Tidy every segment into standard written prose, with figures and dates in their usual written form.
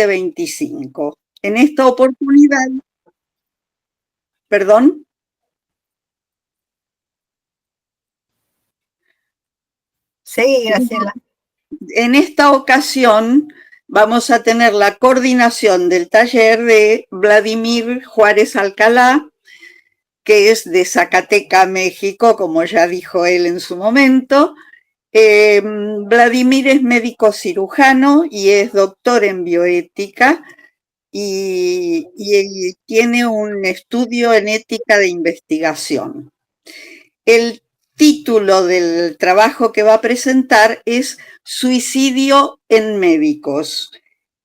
2025. En esta oportunidad, perdón. Sí, Graciela. En esta ocasión vamos a tener la coordinación del taller de Vladimir Juárez Alcalá, que es de Zacatecas, México, como ya dijo él en su momento. Vladimir es médico cirujano y es doctor en bioética y tiene un estudio en ética de investigación. El título del trabajo que va a presentar es Suicidio en médicos.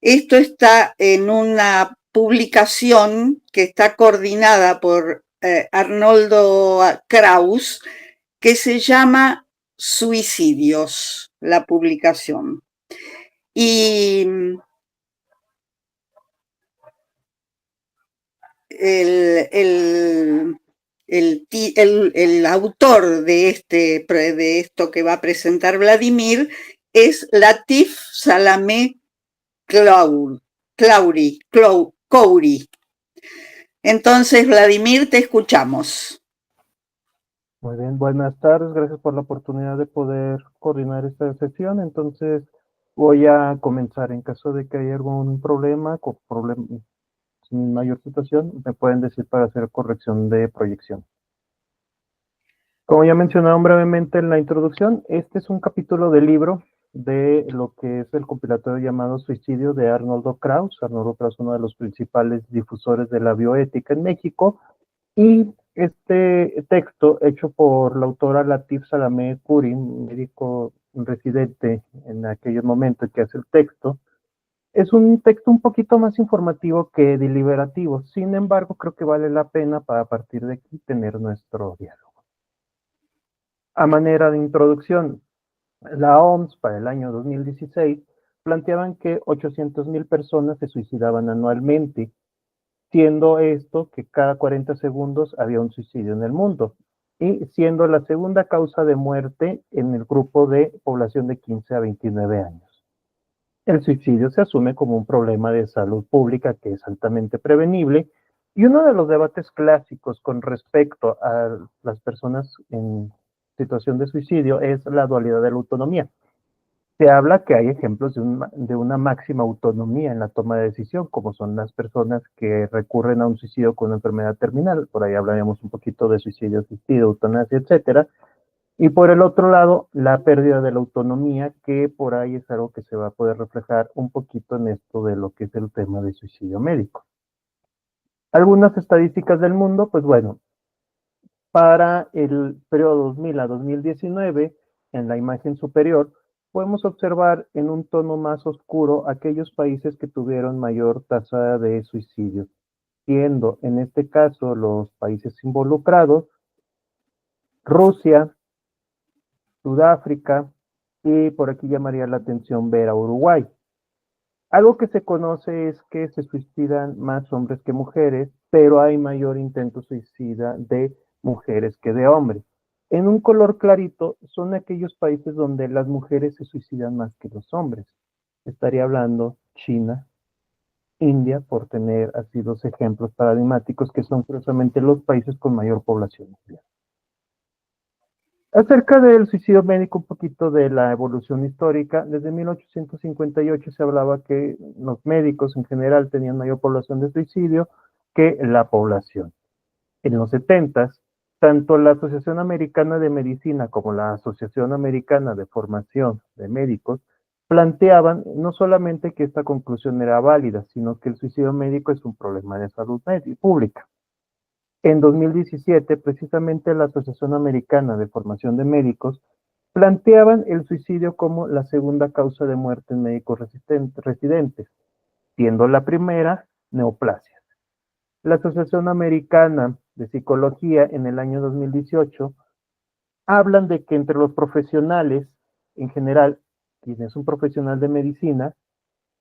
Esto está en una publicación que está coordinada por Arnoldo Kraus, que se llama Suicidios, la publicación. Y el autor de esto que va a presentar Vladimir es Latif Salamé Khoury. Entonces, Vladimir, te escuchamos. Muy bien, buenas tardes, gracias por la oportunidad de poder coordinar esta sesión. Entonces, voy a comenzar. En caso de que haya algún problema, sin mayor situación, me pueden decir para hacer corrección de proyección. Como ya mencionaron brevemente en la introducción, este es un capítulo del libro de lo que es el compilatorio llamado Suicidio de Arnoldo Kraus. Arnoldo Kraus es uno de los principales difusores de la bioética en México, y este texto, hecho por la autora Latif Salamé Khoury, médico residente en aquellos momentos que hace el texto, es un texto un poquito más informativo que deliberativo. Sin embargo, creo que vale la pena para a partir de aquí tener nuestro diálogo. A manera de introducción, la OMS para el año 2016 planteaban que 800,000 personas se suicidaban anualmente, siendo esto que cada 40 segundos había un suicidio en el mundo, y siendo la segunda causa de muerte en el grupo de población de 15 a 29 años. El suicidio se asume como un problema de salud pública que es altamente prevenible, y uno de los debates clásicos con respecto a las personas en situación de suicidio es la dualidad de la autonomía. Se habla que hay ejemplos de una máxima autonomía en la toma de decisión, como son las personas que recurren a un suicidio con una enfermedad terminal. Por ahí hablaríamos un poquito de suicidio asistido, eutanasia, etcétera. Y por el otro lado, la pérdida de la autonomía, que por ahí es algo que se va a poder reflejar un poquito en esto de lo que es el tema de suicidio médico. Algunas estadísticas del mundo, pues bueno, para el periodo 2000 a 2019, en la imagen superior, podemos observar en un tono más oscuro aquellos países que tuvieron mayor tasa de suicidio, siendo en este caso los países involucrados Rusia, Sudáfrica, y por aquí llamaría la atención ver a Uruguay. Algo que se conoce es que se suicidan más hombres que mujeres, pero hay mayor intento suicida de mujeres que de hombres. En un color clarito son aquellos países donde las mujeres se suicidan más que los hombres. Estaría hablando China, India, por tener así dos ejemplos paradigmáticos que son precisamente los países con mayor población mundial. Acerca del suicidio médico, un poquito de la evolución histórica, desde 1858 se hablaba que los médicos en general tenían mayor población de suicidio que la población. En los 70s, tanto la Asociación Americana de Medicina como la Asociación Americana de Formación de Médicos planteaban no solamente que esta conclusión era válida, sino que el suicidio médico es un problema de salud pública. En 2017, precisamente la Asociación Americana de Formación de Médicos planteaban el suicidio como la segunda causa de muerte en médicos residentes, siendo la primera neoplasias. La Asociación Americana de Psicología en el año 2018 hablan de que entre los profesionales, en general, quien es un profesional de medicina,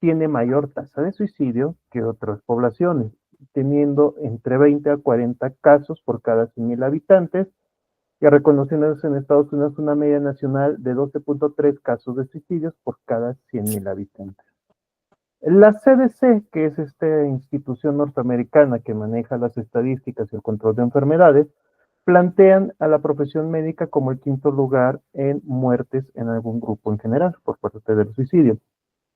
tiene mayor tasa de suicidio que otras poblaciones, teniendo entre 20 a 40 casos por cada 100,000 habitantes, y reconociéndose en Estados Unidos una media nacional de 12.3 casos de suicidios por cada 100,000 habitantes. La CDC, que es esta institución norteamericana que maneja las estadísticas y el control de enfermedades, plantean a la profesión médica como el quinto lugar en muertes en algún grupo en general por parte del suicidio.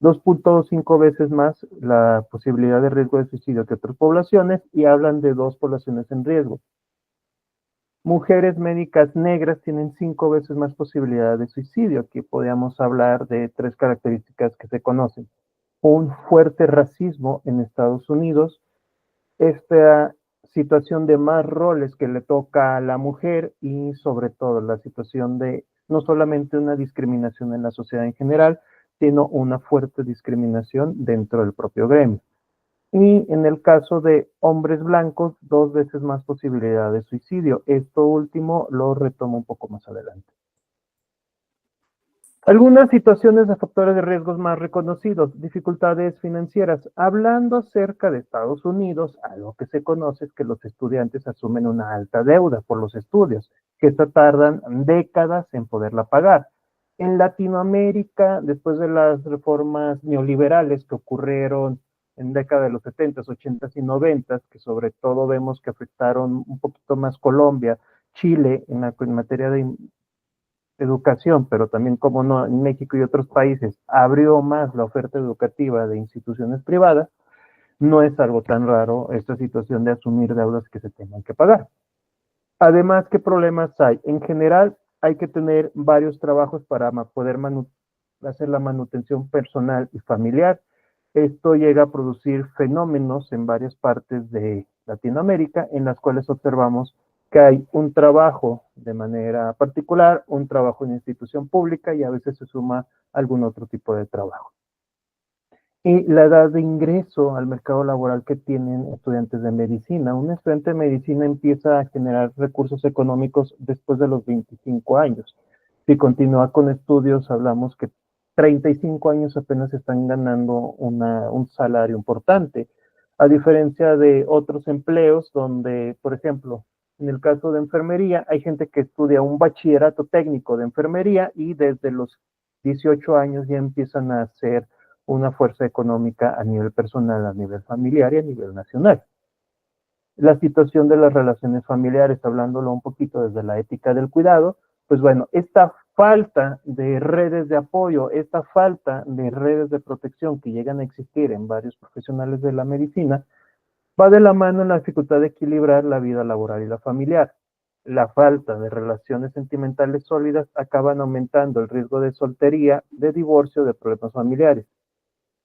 2.5 veces más la posibilidad de riesgo de suicidio que otras poblaciones, y hablan de 2 poblaciones en riesgo. Mujeres médicas negras tienen 5 veces más posibilidad de suicidio. Aquí podríamos hablar de 3 características que se conocen. Un fuerte racismo en Estados Unidos, esta situación de más roles que le toca a la mujer, y sobre todo la situación de no solamente una discriminación en la sociedad en general, sino una fuerte discriminación dentro del propio gremio. Y en el caso de hombres blancos, 2 veces más posibilidad de suicidio. Esto último lo retomo un poco más adelante. Algunas situaciones de factores de riesgos más reconocidos: dificultades financieras. Hablando acerca de Estados Unidos, algo que se conoce es que los estudiantes asumen una alta deuda por los estudios, que esta tardan décadas en poderla pagar. En Latinoamérica, después de las reformas neoliberales que ocurrieron en década de los 70s, 80s y 90s, que sobre todo vemos que afectaron un poquito más Colombia, Chile en materia de educación, pero también, como no, en México y otros países abrió más la oferta educativa de instituciones privadas, no es algo tan raro esta situación de asumir deudas que se tengan que pagar. Además, ¿qué problemas hay? En general, hay que tener varios trabajos para poder hacer la manutención personal y familiar. Esto llega a producir fenómenos en varias partes de Latinoamérica, en las cuales observamos que hay un trabajo de manera particular, un trabajo en institución pública, y a veces se suma algún otro tipo de trabajo. Y la edad de ingreso al mercado laboral que tienen estudiantes de medicina. Un estudiante de medicina empieza a generar recursos económicos después de los 25 años. Si continúa con estudios, hablamos que 35 años apenas están ganando un salario importante, a diferencia de otros empleos donde, por ejemplo, en el caso de enfermería, hay gente que estudia un bachillerato técnico de enfermería y desde los 18 años ya empiezan a hacer una fuerza económica a nivel personal, a nivel familiar y a nivel nacional. La situación de las relaciones familiares, hablándolo un poquito desde la ética del cuidado, pues bueno, esta falta de redes de apoyo, esta falta de redes de protección que llegan a existir en varios profesionales de la medicina, va de la mano en la dificultad de equilibrar la vida laboral y la familiar. La falta de relaciones sentimentales sólidas acaban aumentando el riesgo de soltería, de divorcio, de problemas familiares.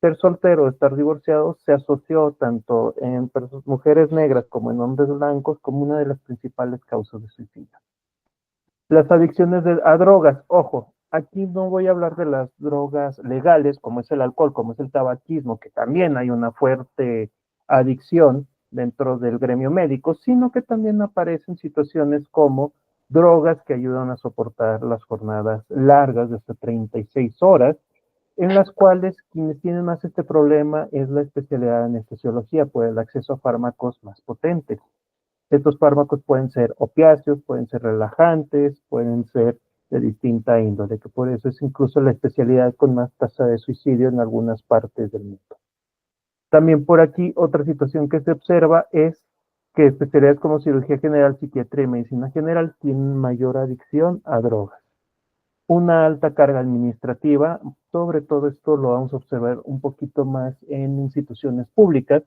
Ser soltero o estar divorciado se asoció tanto en mujeres negras como en hombres blancos como una de las principales causas de suicidio. Las adicciones a drogas, ojo, aquí no voy a hablar de las drogas legales como es el alcohol, como es el tabaquismo, que también hay una fuerte adicción dentro del gremio médico, sino que también aparecen situaciones como drogas que ayudan a soportar las jornadas largas de hasta 36 horas, en las cuales quienes tienen más este problema es la especialidad de anestesiología por el acceso a fármacos más potentes. Estos fármacos pueden ser opiáceos, pueden ser relajantes, pueden ser de distinta índole, que por eso es incluso la especialidad con más tasa de suicidio en algunas partes del mundo. También por aquí otra situación que se observa es que especialidades como cirugía general, psiquiatría y medicina general tienen mayor adicción a drogas. Una alta carga administrativa, sobre todo esto lo vamos a observar un poquito más en instituciones públicas,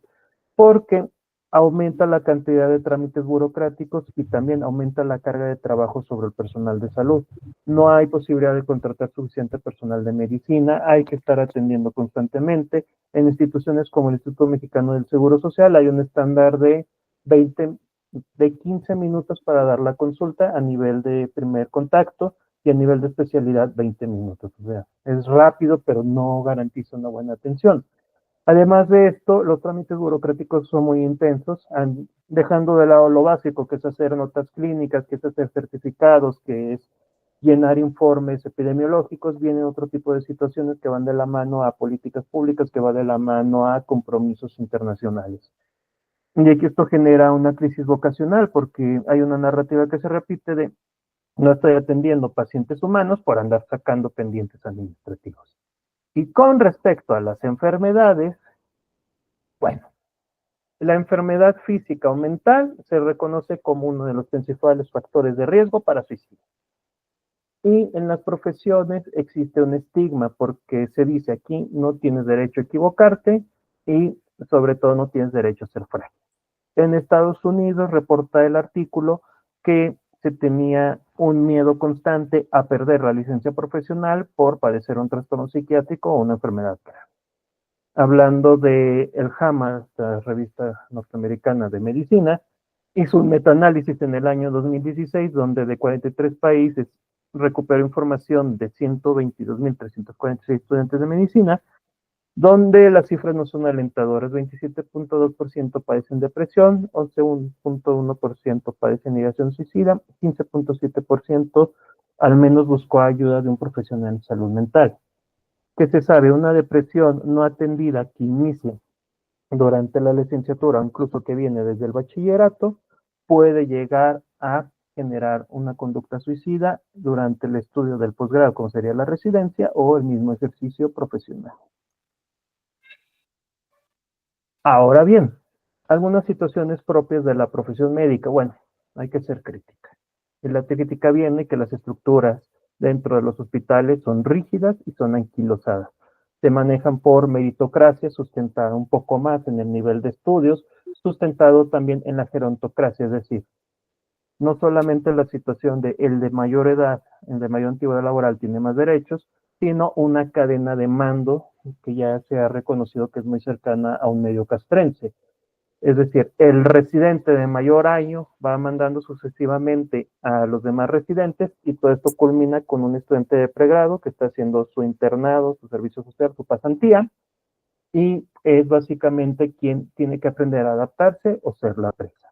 porque aumenta la cantidad de trámites burocráticos y también aumenta la carga de trabajo sobre el personal de salud. No hay posibilidad de contratar suficiente personal de medicina, hay que estar atendiendo constantemente. En instituciones como el Instituto Mexicano del Seguro Social hay un estándar de 15 minutos para dar la consulta a nivel de primer contacto, y a nivel de especialidad 20 minutos. O sea, es rápido, pero no garantiza una buena atención. Además de esto, los trámites burocráticos son muy intensos, dejando de lado lo básico, que es hacer notas clínicas, que es hacer certificados, que es llenar informes epidemiológicos. Vienen otro tipo de situaciones que van de la mano a políticas públicas, que va de la mano a compromisos internacionales. Y aquí esto genera una crisis vocacional, porque hay una narrativa que se repite de: no estoy atendiendo pacientes humanos por andar sacando pendientes administrativos. Y con respecto a las enfermedades, La enfermedad física o mental se reconoce como uno de los principales factores de riesgo para suicidio. Y en las profesiones existe un estigma porque se dice aquí no tienes derecho a equivocarte y sobre todo no tienes derecho a ser frágil. En Estados Unidos reporta el artículo que se tenía un miedo constante a perder la licencia profesional por padecer un trastorno psiquiátrico o una enfermedad grave. Hablando de el JAMA, la revista norteamericana de medicina, hizo un metaanálisis en el año 2016 donde de 43 países recuperó información de 122.346 estudiantes de medicina, donde las cifras no son alentadoras. 27.2% padecen depresión, 11.1% padecen ideación suicida, 15.7% al menos buscó ayuda de un profesional en salud mental. ¿Qué se sabe? Una depresión no atendida que inicia durante la licenciatura o incluso que viene desde el bachillerato puede llegar a generar una conducta suicida durante el estudio del posgrado, como sería la residencia o el mismo ejercicio profesional. Ahora bien, algunas situaciones propias de la profesión médica, bueno, hay que ser crítica. Y la crítica viene que las estructuras dentro de los hospitales son rígidas y son anquilosadas. Se manejan por meritocracia, sustentada un poco más en el nivel de estudios, sustentado también en la gerontocracia, es decir, no solamente la situación de el de mayor edad, el de mayor antigüedad laboral tiene más derechos, sino una cadena de mando que ya se ha reconocido que es muy cercana a un medio castrense. Es decir, el residente de mayor año va mandando sucesivamente a los demás residentes y todo esto culmina con un estudiante de pregrado que está haciendo su internado, su servicio social, su pasantía, y es básicamente quien tiene que aprender a adaptarse o ser la presa.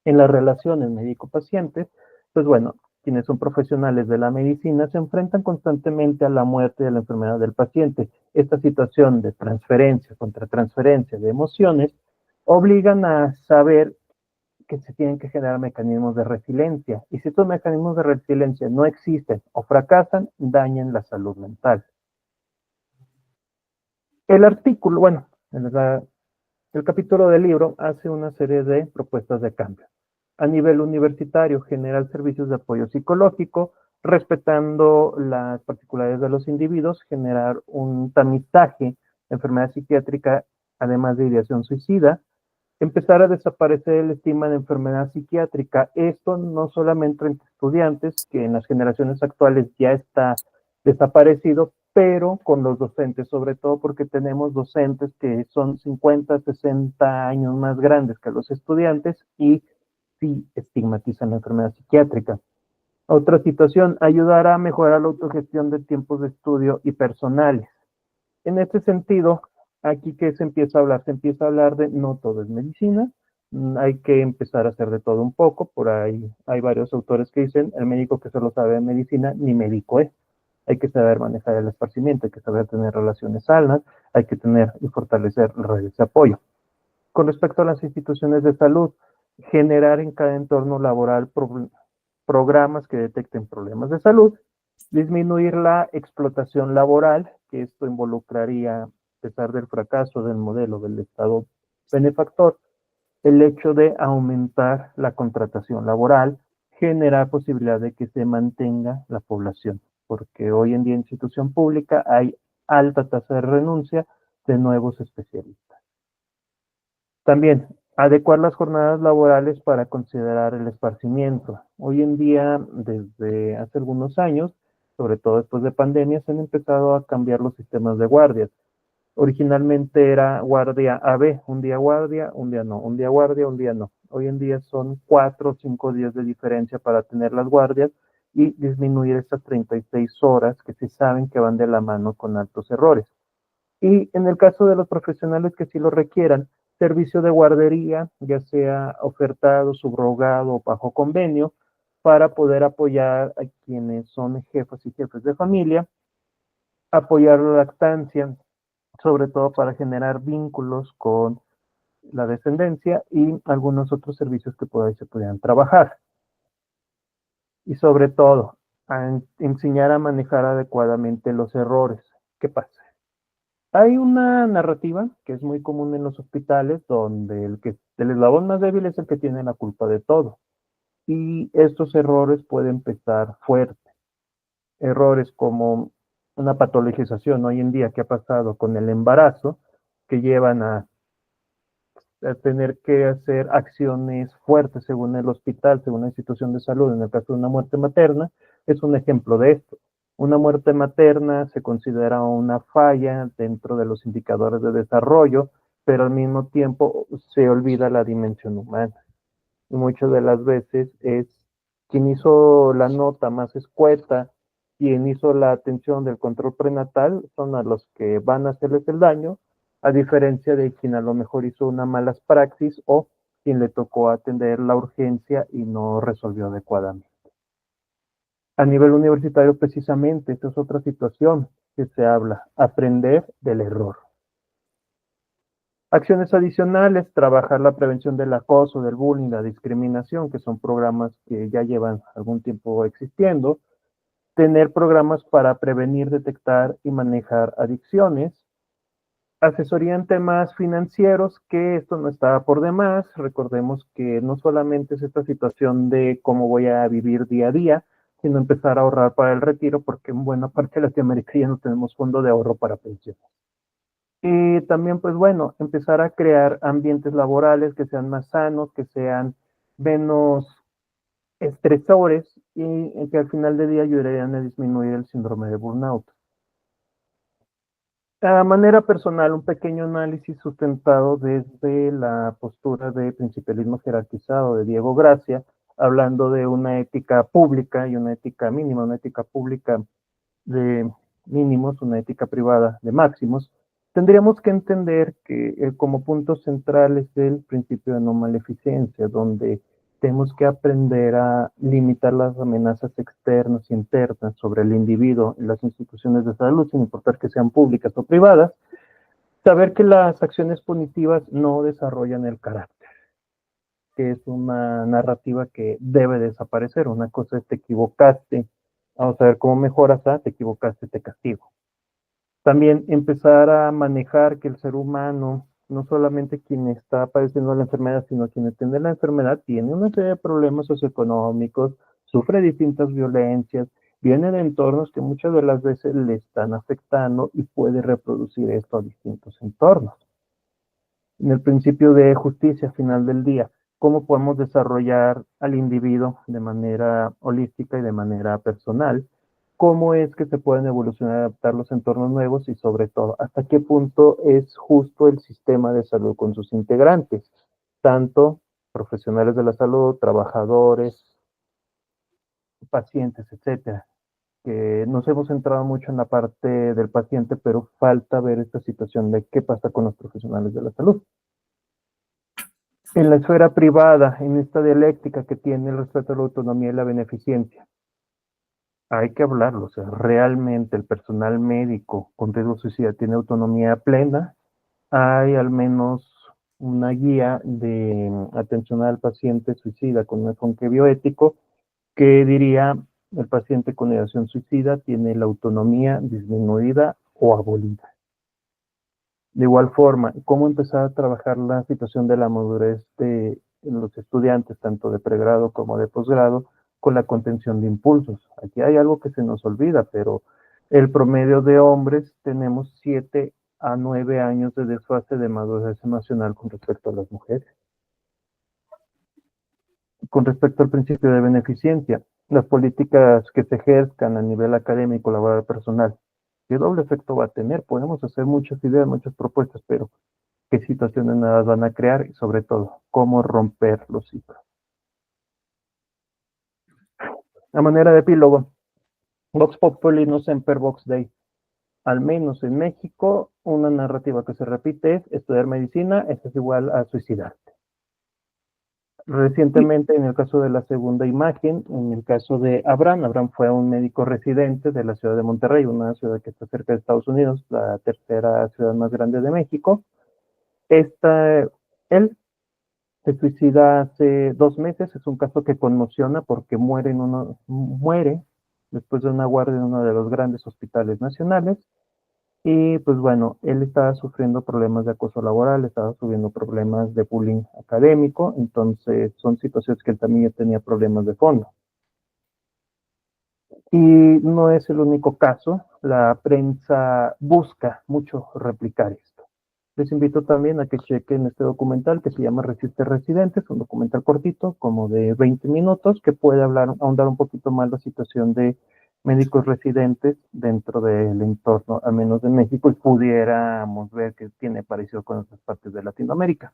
En las relaciones médico-pacientes, pues bueno, quienes son profesionales de la medicina se enfrentan constantemente a la muerte de la enfermedad del paciente. Esta situación de transferencia contra transferencia de emociones obligan a saber que se tienen que generar mecanismos de resiliencia. Y si estos mecanismos de resiliencia no existen o fracasan, dañan la salud mental. El artículo, bueno, el capítulo del libro hace una serie de propuestas de cambio. A nivel universitario, generar servicios de apoyo psicológico, respetando las particularidades de los individuos, generar un tamizaje de enfermedad psiquiátrica, además de ideación suicida, empezar a desaparecer el estigma de enfermedad psiquiátrica. Esto no solamente entre estudiantes, que en las generaciones actuales ya está desaparecido, pero con los docentes, sobre todo porque tenemos docentes que son 50, 60 años más grandes que los estudiantes y sí estigmatizan la enfermedad psiquiátrica. Otra situación, ayudar a mejorar la autogestión de tiempos de estudio y personales. En este sentido, aquí que se empieza a hablar, de no todo es medicina, hay que empezar a hacer de todo un poco, por ahí hay varios autores que dicen, el médico que solo sabe de medicina, ni médico es. Hay que saber manejar el esparcimiento, hay que saber tener relaciones sanas, hay que tener y fortalecer redes de apoyo. Con respecto a las instituciones de salud, generar en cada entorno laboral programas que detecten problemas de salud, disminuir la explotación laboral, que esto involucraría, a pesar del fracaso del modelo del Estado benefactor, el hecho de aumentar la contratación laboral, generar posibilidad de que se mantenga la población, porque hoy en día en institución pública hay alta tasa de renuncia de nuevos especialistas. También, adecuar las jornadas laborales para considerar el esparcimiento. Hoy en día, desde hace algunos años, sobre todo después de pandemia, se han empezado a cambiar los sistemas de guardias. Originalmente era guardia AB, un día guardia, un día no, un día guardia, un día no. Hoy en día son 4 o 5 días de diferencia para tener las guardias y disminuir estas 36 horas que se saben que van de la mano con altos errores. Y en el caso de los profesionales que sí lo requieran, servicio de guardería, ya sea ofertado, subrogado o bajo convenio, para poder apoyar a quienes son jefas y jefes de familia, apoyar la lactancia, sobre todo para generar vínculos con la descendencia y algunos otros servicios que por ahí se pudieran trabajar. Y sobre todo, a enseñar a manejar adecuadamente los errores. ¿Qué pasa? Hay una narrativa que es muy común en los hospitales donde el eslabón más débil es el que tiene la culpa de todo. Y estos errores pueden empezar fuerte. Errores como una patologización hoy en día que ha pasado con el embarazo, que llevan a tener que hacer acciones fuertes según el hospital, según la institución de salud. En el caso de una muerte materna, es un ejemplo de esto. Una muerte materna se considera una falla dentro de los indicadores de desarrollo, pero al mismo tiempo se olvida la dimensión humana. Y muchas de las veces es quien hizo la nota más escueta, quien hizo la atención del control prenatal, son a los que van a hacerles el daño, a diferencia de quien a lo mejor hizo una malas praxis o quien le tocó atender la urgencia y no resolvió adecuadamente. A nivel universitario, precisamente, esta es otra situación que se habla, aprender del error. Acciones adicionales, trabajar la prevención del acoso, del bullying, la discriminación, que son programas que ya llevan algún tiempo existiendo. Tener programas para prevenir, detectar y manejar adicciones. Asesoría en temas financieros, que esto no está por demás. Recordemos que no solamente es esta situación de cómo voy a vivir día a día, sino empezar a ahorrar para el retiro, porque en buena parte de Latinoamérica ya no tenemos fondo de ahorro para pensiones. Y también, pues bueno, empezar a crear ambientes laborales que sean más sanos, que sean menos estresores y que al final del día ayudarían a disminuir el síndrome de burnout. A manera personal, un pequeño análisis sustentado desde la postura de principialismo jerarquizado de Diego Gracia, hablando de una ética pública y una ética mínima, una ética pública de mínimos, una ética privada de máximos. Tendríamos que entender que como puntos centrales del principio de no maleficencia, donde tenemos que aprender a limitar las amenazas externas y internas sobre el individuo y las instituciones de salud, sin importar que sean públicas o privadas, saber que las acciones punitivas no desarrollan el carácter, que es una narrativa que debe desaparecer. Una cosa es te equivocaste, vamos a ver cómo mejoras, te equivocaste, te castigo. También empezar a manejar que el ser humano, no solamente quien está padeciendo la enfermedad, sino quien tiene la enfermedad, tiene una serie de problemas socioeconómicos, sufre distintas violencias, viene de entornos que muchas de las veces le están afectando y puede reproducir esto a distintos entornos. En el principio de justicia final del día, ¿cómo podemos desarrollar al individuo de manera holística y de manera personal? ¿Cómo es que se pueden evolucionar y adaptar los entornos nuevos? Y sobre todo, ¿hasta qué punto es justo el sistema de salud con sus integrantes? Tanto profesionales de la salud, trabajadores, pacientes, etcétera. Que nos hemos centrado mucho en la parte del paciente, pero falta ver esta situación de qué pasa con los profesionales de la salud. En la esfera privada, en esta dialéctica que tiene el respeto a la autonomía y la beneficencia, hay que hablarlo. O sea, realmente el personal médico con riesgo suicida tiene autonomía plena. Hay al menos una guía de atención al paciente suicida con un enfoque bioético que diría el paciente con ideación suicida tiene la autonomía disminuida o abolida. De igual forma, cómo empezar a trabajar la situación de la madurez de los estudiantes, tanto de pregrado como de posgrado, con la contención de impulsos. Aquí hay algo que se nos olvida, pero el promedio de hombres tenemos 7 a 9 años de desfase de madurez emocional con respecto a las mujeres. Con respecto al principio de beneficencia, las políticas que se ejerzan a nivel académico, laboral, personal, ¿qué doble efecto va a tener? Podemos hacer muchas ideas, muchas propuestas, pero ¿qué situaciones nuevas van a crear? Y sobre todo, ¿cómo romper los ciclos? A manera de epílogo, Vox Populi no semper Vox Dei. Al menos en México, una narrativa que se repite es estudiar medicina, esto es igual a suicidarte. Recientemente, en el caso de la segunda imagen, en el caso de Abraham fue un médico residente de la ciudad de Monterrey, una ciudad que está cerca de Estados Unidos, la tercera ciudad más grande de México. Él se suicida hace 2 meses, es un caso que conmociona porque muere después de una guardia en uno de los grandes hospitales nacionales Y pues bueno, él estaba sufriendo problemas de acoso laboral, estaba sufriendo problemas de bullying académico, entonces son situaciones que él también ya tenía problemas de fondo. Y no es el único caso, la prensa busca mucho replicar esto. Les invito también a que chequen este documental que se llama Resiste Residentes, un documental cortito, como de 20 minutos, que puede ahondar un poquito más la situación de médicos residentes dentro del entorno, al menos de México, y pudiéramos ver que tiene parecido con otras partes de Latinoamérica.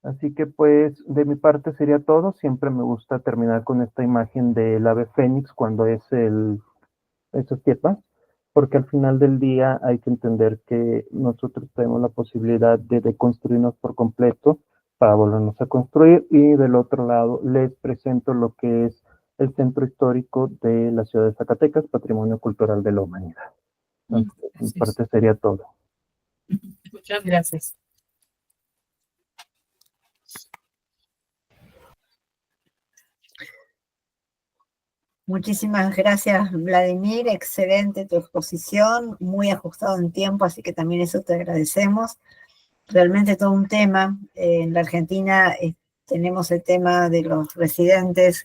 Así que pues de mi parte sería todo. Siempre me gusta terminar con esta imagen del ave fénix cuando es esas tierras, porque al final del día hay que entender que nosotros tenemos la posibilidad de deconstruirnos por completo para volvernos a construir, y del otro lado les presento lo que es el centro histórico de la ciudad de Zacatecas, Patrimonio Cultural de la Humanidad. Entonces, de mi parte sería todo. Muchas gracias. Muchísimas gracias, Vladimir. Excelente tu exposición, muy ajustado en tiempo, así que también eso te agradecemos. Realmente todo un tema. En la Argentina tenemos el tema de los residentes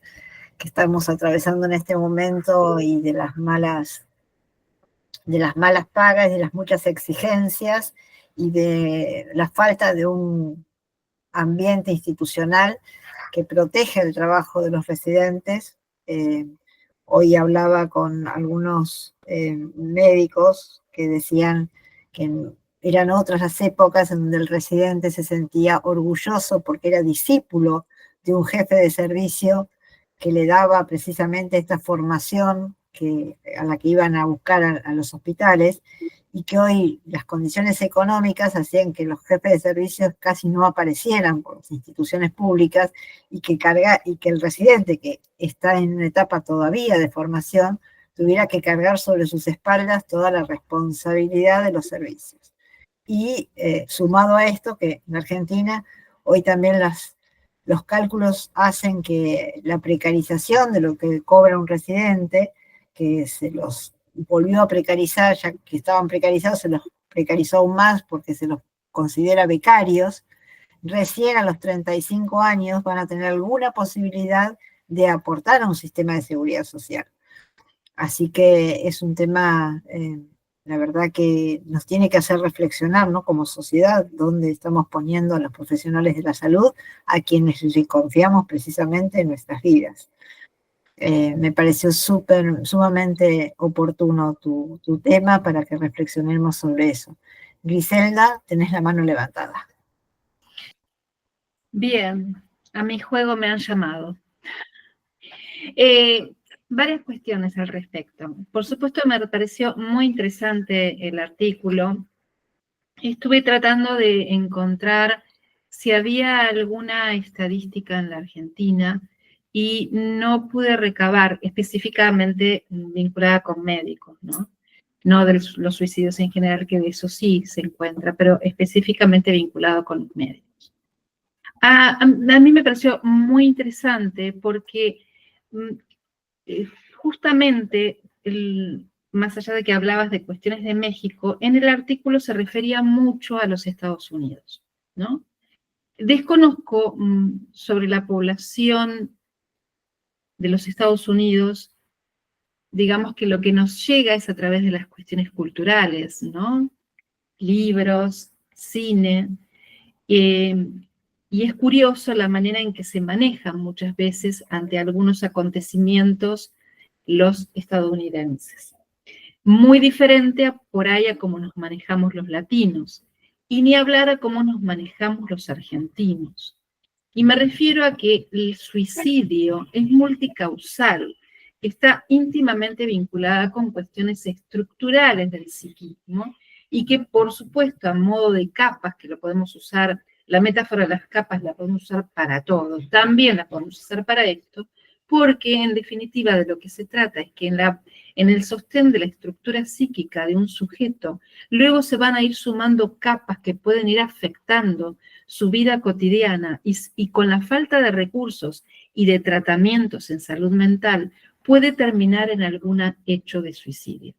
que estamos atravesando en este momento y de las malas pagas, de las muchas exigencias y de la falta de un ambiente institucional que protege el trabajo de los residentes. Hoy hablaba con algunos médicos que decían que eran otras las épocas en donde el residente se sentía orgulloso porque era discípulo de un jefe de servicio que le daba precisamente esta formación a la que iban a buscar a los hospitales, y que hoy las condiciones económicas hacían que los jefes de servicios casi no aparecieran por las instituciones públicas, y que el residente, que está en una etapa todavía de formación, tuviera que cargar sobre sus espaldas toda la responsabilidad de los servicios. Y sumado a esto, que en Argentina hoy también los cálculos hacen que la precarización de lo que cobra un residente, que se los volvió a precarizar, ya que estaban precarizados, se los precarizó aún más porque se los considera becarios. Recién a los 35 años van a tener alguna posibilidad de aportar a un sistema de seguridad social. Así que es un tema, la verdad, que nos tiene que hacer reflexionar, ¿no? Como sociedad, dónde estamos poniendo a los profesionales de la salud, a quienes le confiamos precisamente en nuestras vidas. Me pareció sumamente oportuno tu tema para que reflexionemos sobre eso. Griselda, tenés la mano levantada. Bien, a mi juego me han llamado. Varias cuestiones al respecto. Por supuesto, me pareció muy interesante el artículo. Estuve tratando de encontrar si había alguna estadística en la Argentina y no pude recabar específicamente vinculada con médicos, ¿no? No de los suicidios en general, que de eso sí se encuentra, pero específicamente vinculado con los médicos. A mí me pareció muy interesante porque justamente, más allá de que hablabas de cuestiones de México, en el artículo se refería mucho a los Estados Unidos, ¿no? Desconozco sobre la población de los Estados Unidos. Digamos que lo que nos llega es a través de las cuestiones culturales, ¿no? Libros, cine, y es curioso la manera en que se manejan muchas veces ante algunos acontecimientos los estadounidenses. Muy diferente por ahí a cómo nos manejamos los latinos, y ni hablar a cómo nos manejamos los argentinos. Y me refiero a que el suicidio es multicausal, está íntimamente vinculada con cuestiones estructurales del psiquismo, y que, por supuesto, a modo de capas, que lo podemos usar, la metáfora de las capas la podemos usar para todo, también la podemos usar para esto, porque en definitiva de lo que se trata es que en el sostén de la estructura psíquica de un sujeto, luego se van a ir sumando capas que pueden ir afectando su vida cotidiana, y con la falta de recursos y de tratamientos en salud mental puede terminar en algún hecho de suicidio.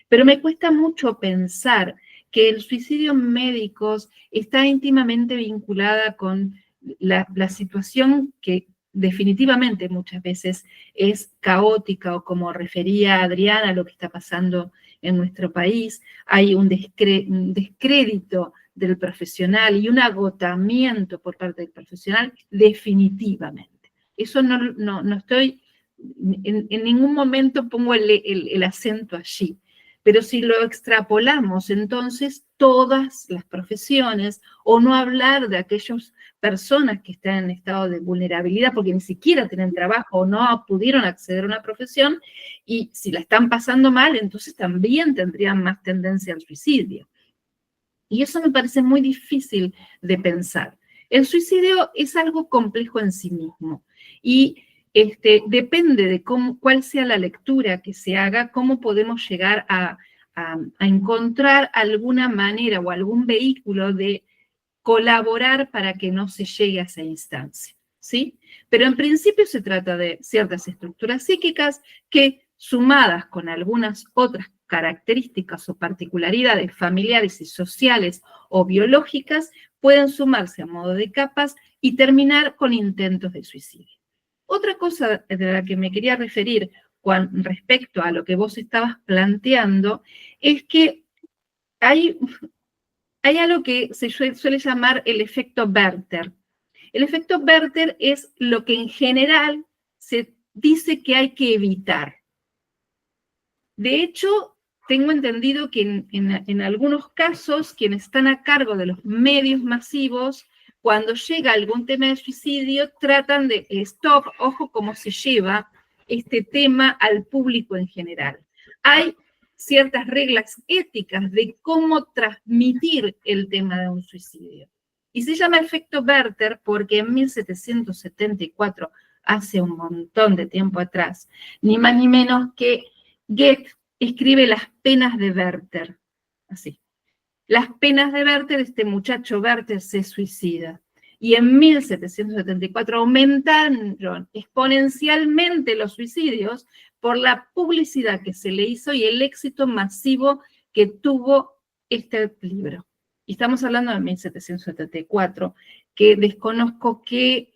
Pero me cuesta mucho pensar que el suicidio en médicos está íntimamente vinculada con la situación que definitivamente muchas veces es caótica, o como refería Adriana, lo que está pasando en nuestro país. Hay un descrédito del profesional y un agotamiento por parte del profesional definitivamente. Eso no estoy, en ningún momento pongo el acento allí. Pero si lo extrapolamos, entonces todas las profesiones, o no hablar de aquellas personas que están en estado de vulnerabilidad porque ni siquiera tienen trabajo o no pudieron acceder a una profesión, y si la están pasando mal, entonces también tendrían más tendencia al suicidio. Y eso me parece muy difícil de pensar. El suicidio es algo complejo en sí mismo y depende de cuál sea la lectura que se haga, cómo podemos llegar a encontrar alguna manera o algún vehículo de colaborar para que no se llegue a esa instancia, ¿sí? Pero en principio se trata de ciertas estructuras psíquicas que, sumadas con algunas otras características o particularidades familiares y sociales o biológicas, pueden sumarse a modo de capas y terminar con intentos de suicidio. Otra cosa de la que me quería referir con respecto a lo que vos estabas planteando es que hay algo que se suele llamar el efecto Werther. El efecto Werther es lo que en general se dice que hay que evitar. De hecho, tengo entendido que en algunos casos, quienes están a cargo de los medios masivos, cuando llega algún tema de suicidio, tratan de stop, ojo cómo se lleva este tema al público en general. Hay ciertas reglas éticas de cómo transmitir el tema de un suicidio. Y se llama efecto Werther porque en 1774, hace un montón de tiempo atrás, ni más ni menos que Goethe escribe Las penas de Werther, así. Las penas de Werther, este muchacho Werther se suicida. Y en 1774 aumentaron exponencialmente los suicidios por la publicidad que se le hizo y el éxito masivo que tuvo este libro. Y estamos hablando de 1774, que desconozco qué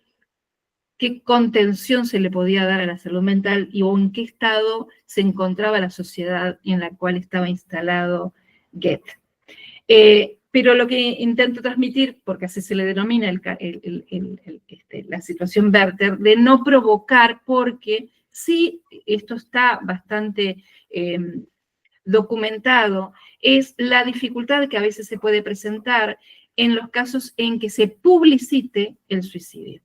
contención se le podía dar a la salud mental y o en qué estado se encontraba la sociedad en la cual estaba instalado Goethe. Pero lo que intento transmitir, porque así se le denomina la situación Werther, de no provocar, porque sí, esto está bastante documentado, es la dificultad que a veces se puede presentar en los casos en que se publicite el suicidio.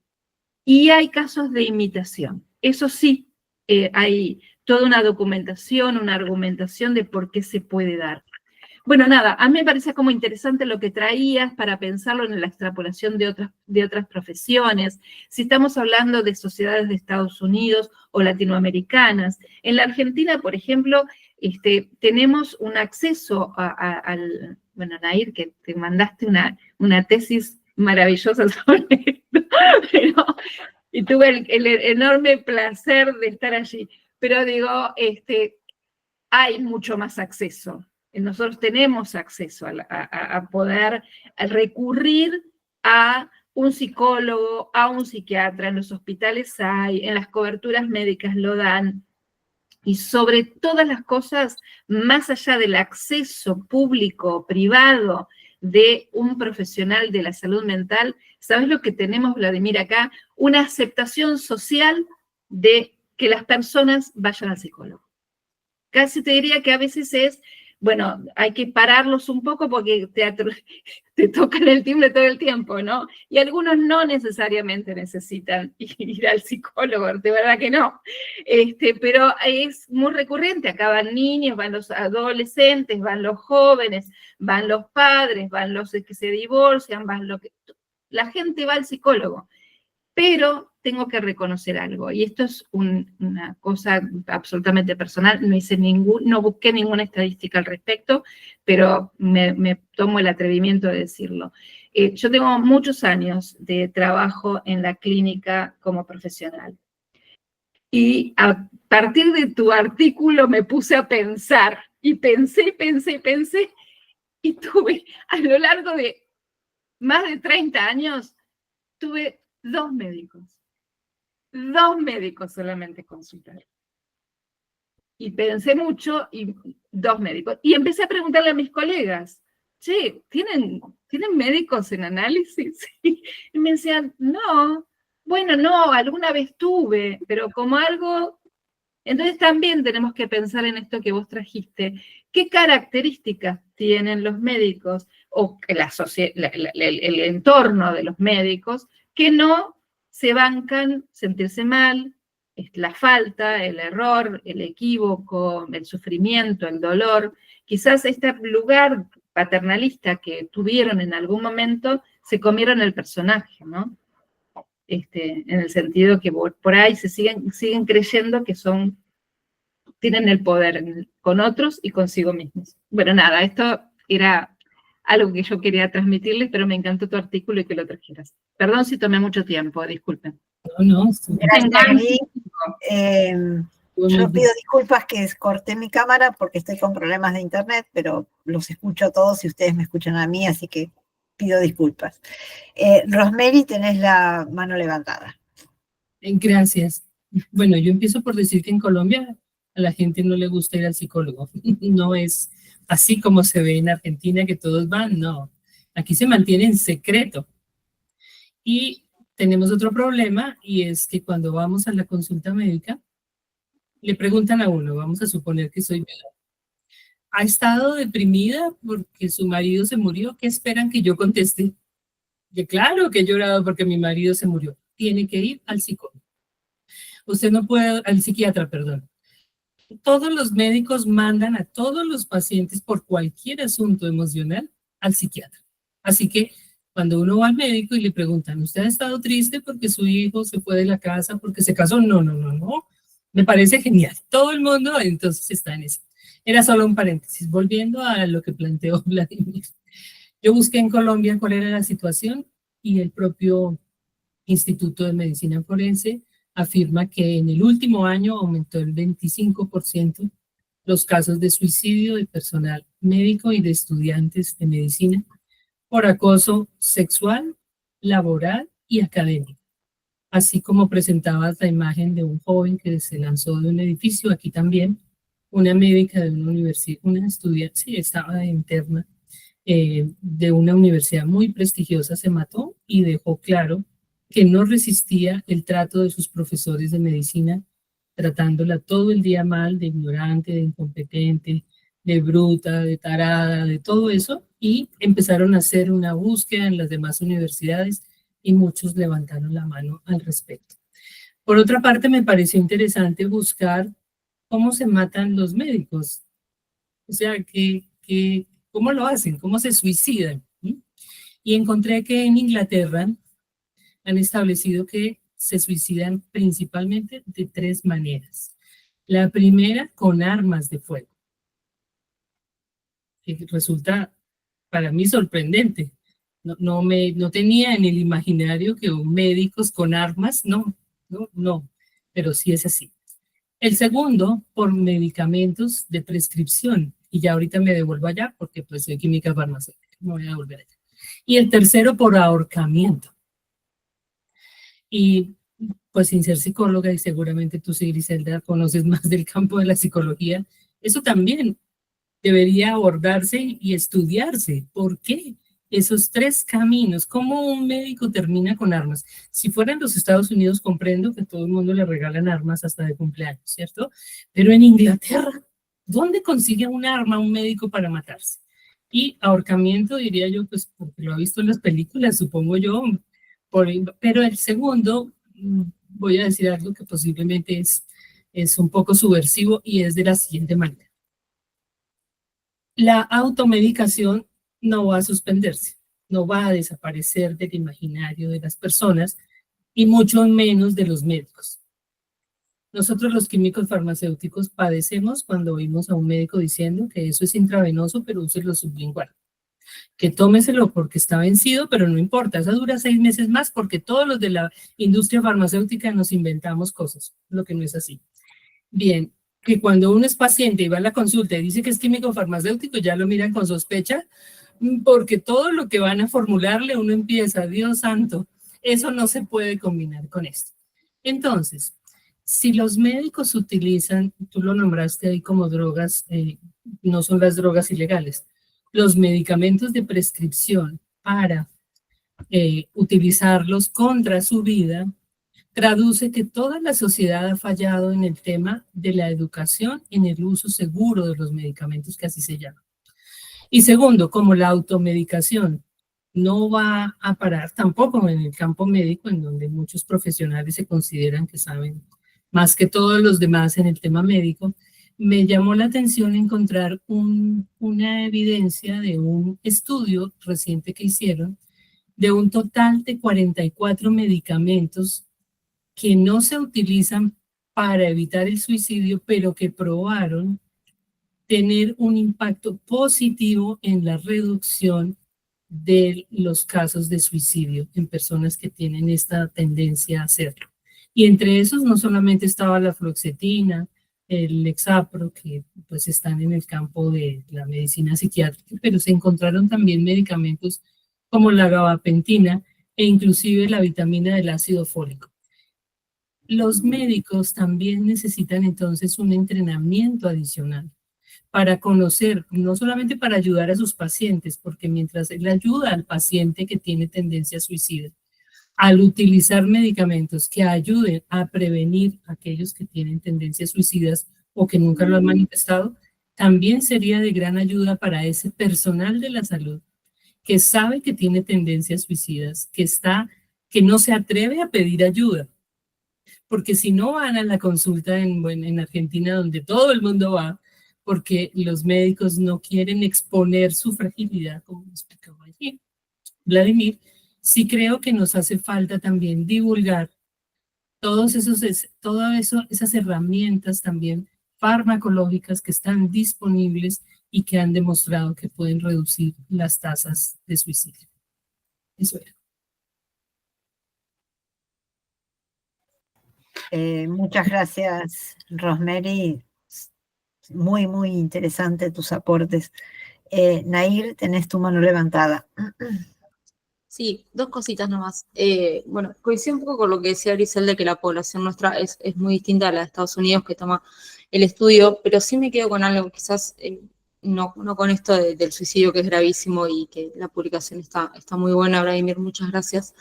Y hay casos de imitación. Eso sí, hay toda una documentación, una argumentación de por qué se puede dar. Bueno, nada, a mí me parece como interesante lo que traías para pensarlo en la extrapolación de otras profesiones. Si estamos hablando de sociedades de Estados Unidos o latinoamericanas, en la Argentina, por ejemplo, tenemos un acceso al... Bueno, Nair, que te mandaste una tesis maravillosa sobre esto, y tuve el enorme placer de estar allí. Pero digo, hay mucho más acceso. Nosotros tenemos acceso a poder recurrir a un psicólogo, a un psiquiatra, en los hospitales hay, en las coberturas médicas lo dan, y sobre todas las cosas, más allá del acceso público, privado, de un profesional de la salud mental, ¿sabes lo que tenemos, Vladimir, acá? Una aceptación social de que las personas vayan al psicólogo. Casi te diría que a veces es, bueno, hay que pararlos un poco porque te tocan el timbre todo el tiempo, ¿no? Y algunos no necesariamente necesitan ir al psicólogo, de verdad que no. Pero es muy recurrente, acá van niños, van los adolescentes, van los jóvenes, van los padres, van los que se divorcian, la gente va al psicólogo. Pero tengo que reconocer algo, y esto es una cosa absolutamente personal, no busqué ninguna estadística al respecto, pero me tomo el atrevimiento de decirlo. Yo tengo muchos años de trabajo en la clínica como profesional. Y a partir de tu artículo me puse a pensar, Y pensé, y tuve, a lo largo de más de 30 años, tuve 2 médicos solamente consultaron. Y pensé mucho, y 2 médicos. Y empecé a preguntarle a mis colegas, che, ¿tienen médicos en análisis? Y me decían, no, bueno, no, alguna vez tuve, pero como algo... Entonces también tenemos que pensar en esto que vos trajiste. ¿Qué características tienen los médicos o el entorno de los médicos que no se bancan sentirse mal, la falta, el error, el equívoco, el sufrimiento, el dolor? Quizás este lugar paternalista que tuvieron en algún momento se comieron el personaje, ¿no? En el sentido que por ahí se siguen creyendo que tienen el poder con otros y consigo mismos. Bueno, nada, esto era algo que yo quería transmitirles, pero me encantó tu artículo y que lo trajeras. Perdón si tomé mucho tiempo, disculpen. No. Gracias, yo pido disculpas que corté mi cámara porque estoy con problemas de internet, pero los escucho a todos y ustedes me escuchan a mí, así que pido disculpas. Rosemary, tenés la mano levantada. Gracias. Bueno, yo empiezo por decir que en Colombia a la gente no le gusta ir al psicólogo. No es así como se ve en Argentina, que todos van, no. Aquí se mantiene en secreto. Y tenemos otro problema, y es que cuando vamos a la consulta médica, le preguntan a uno, vamos a suponer que soy viuda. ¿Ha estado deprimida porque su marido se murió? ¿Qué esperan que yo conteste? Yo, claro que he llorado porque mi marido se murió. Tiene que ir al psicólogo. Usted no puede, al psiquiatra, perdón. Todos los médicos mandan a todos los pacientes por cualquier asunto emocional al psiquiatra. Así que cuando uno va al médico y le preguntan, ¿usted ha estado triste porque su hijo se fue de la casa, porque se casó? No. Me parece genial. Todo el mundo entonces está en eso. Era solo un paréntesis. Volviendo a lo que planteó Vladimir. Yo busqué en Colombia cuál era la situación y el propio Instituto de Medicina Forense afirma que en el último año aumentó el 25% los casos de suicidio de personal médico y de estudiantes de medicina por acoso sexual, laboral y académico. Así como presentabas la imagen de un joven que se lanzó de un edificio, aquí también una médica de una universidad, una estudiante, sí, estaba de interna, de una universidad muy prestigiosa, se mató y dejó claro que no resistía el trato de sus profesores de medicina, tratándola todo el día mal, de ignorante, de incompetente, de bruta, de tarada, de todo eso, y empezaron a hacer una búsqueda en las demás universidades y muchos levantaron la mano al respecto. Por otra parte, me pareció interesante buscar cómo se matan los médicos, o sea, cómo lo hacen, cómo se suicidan. Y encontré que en Inglaterra han establecido que se suicidan principalmente de 3 maneras. La primera, con armas de fuego, que resulta para mí sorprendente. No tenía en el imaginario que médicos con armas, no, pero sí es así. El segundo, por medicamentos de prescripción, y ya ahorita me devuelvo allá porque pues soy química farmacéutica, me voy a devolver allá. Y el tercero, por ahorcamiento. Y pues sin ser psicóloga, y seguramente tú sí, Griselda, conoces más del campo de la psicología, eso también debería abordarse y estudiarse. ¿Por qué? Esos 3 caminos, ¿cómo un médico termina con armas? Si fuera en los Estados Unidos, comprendo que a todo el mundo le regalan armas hasta de cumpleaños, ¿cierto? Pero en Inglaterra, ¿dónde consigue un arma un médico para matarse? Y ahorcamiento, diría yo, pues porque lo ha visto en las películas, supongo yo. Pero el segundo, voy a decir algo que posiblemente es un poco subversivo y es de la siguiente manera. La automedicación no va a suspenderse, no va a desaparecer del imaginario de las personas y mucho menos de los médicos. Nosotros los químicos farmacéuticos padecemos cuando oímos a un médico diciendo que eso es intravenoso, pero úselo sublingual. Que tómeselo porque está vencido, pero no importa, esa dura 6 meses más porque todos los de la industria farmacéutica nos inventamos cosas, lo que no es así. Bien, que cuando uno es paciente y va a la consulta y dice que es químico farmacéutico, ya lo miran con sospecha, porque todo lo que van a formularle uno empieza, Dios santo, eso no se puede combinar con esto. Entonces, si los médicos utilizan, tú lo nombraste ahí como drogas, no son las drogas ilegales, los medicamentos de prescripción para utilizarlos contra su vida, traduce que toda la sociedad ha fallado en el tema de la educación en el uso seguro de los medicamentos, que así se llama. Y segundo, como la automedicación no va a parar tampoco en el campo médico, en donde muchos profesionales se consideran que saben más que todos los demás en el tema médico, me llamó la atención encontrar una evidencia de un estudio reciente que hicieron de un total de 44 medicamentos que no se utilizan para evitar el suicidio, pero que probaron tener un impacto positivo en la reducción de los casos de suicidio en personas que tienen esta tendencia a hacerlo. Y entre esos no solamente estaba la fluoxetina, el Lexapro, que pues están en el campo de la medicina psiquiátrica, pero se encontraron también medicamentos como la gabapentina e inclusive la vitamina del ácido fólico. Los médicos también necesitan entonces un entrenamiento adicional para conocer, no solamente para ayudar a sus pacientes, porque mientras él ayuda al paciente que tiene tendencia suicida, al utilizar medicamentos que ayuden a prevenir a aquellos que tienen tendencias suicidas o que nunca lo han manifestado, también sería de gran ayuda para ese personal de la salud que sabe que tiene tendencias suicidas, que no se atreve a pedir ayuda. Porque si no van a la consulta en Argentina, donde todo el mundo va, porque los médicos no quieren exponer su fragilidad, como explicaba allí Vladimir, sí creo que nos hace falta también divulgar esas herramientas también farmacológicas que están disponibles y que han demostrado que pueden reducir las tasas de suicidio. Eso era. Muchas gracias, Rosemary. Muy, muy interesante tus aportes. Nair, tenés tu mano levantada. Sí, dos cositas nomás. Bueno, coincido un poco con lo que decía Grisel de que la población nuestra es muy distinta a la de Estados Unidos, que toma el estudio, pero sí me quedo con algo, quizás no con esto del suicidio, que es gravísimo y que la publicación está muy buena, Vladimir, muchas gracias,